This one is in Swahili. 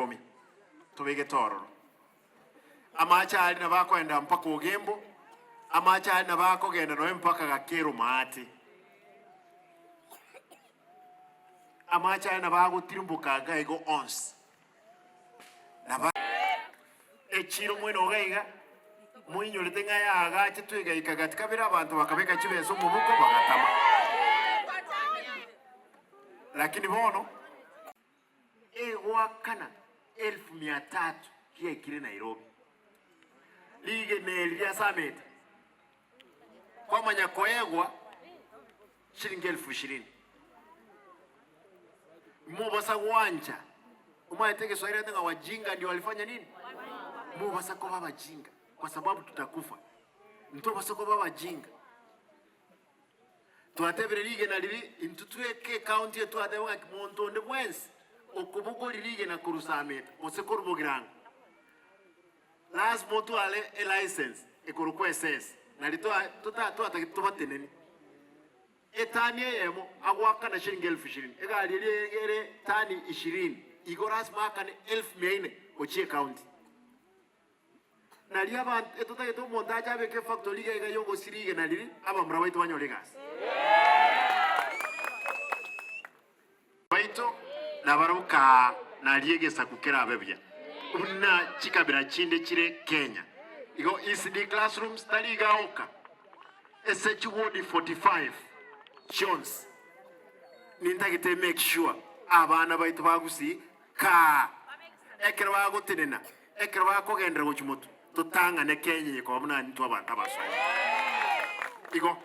10 tubige tororo amachali na bakwenda mpaka Ugembo amachali na bakogenda no mpaka Gakeru Maati amachali na bagutirumbuka gaigo ons na echiro mweno gaiga mwinyo letenga ya agache twiga ikagatika bira abantu bakabeka chibeso mu buko bagatama lakini bono wakana 1300 kie kire Nairobi lige nelia summit kwa manya koegwa shilingi 20,000 Mombasa uwanja umaiteke Swahili ndio wajinga ndio walifanya nini Mombasa kwa baba jinga kwa sababu tutakufa Mombasa kwa baba jinga tuatebere lige na lili intutweke county yetu adewa kimonto nde bwensi okubugo lige na kurusameta mosekuru bogiranga lazima tu ale license ekorukwe SS na litoa tubateneni etani yemo agwaka na shilingi 20,000 egali ile tani 20 igoras maka ni 1,400 ochie county na liaba eto montage abeke factory ga yongo sirige na lili aba mrabaito banyolegas baito na baruka na liegesa kukera abebya una chikabira chinde chire Kenya igo ECD classrooms taliga oka SHWD 45 Jones nintagite make sure abana baitu bagusi ka ekera bagotenena ekera bakogendera gochimoto tutanga ne Kenya ko abana ntu abantu abaso igo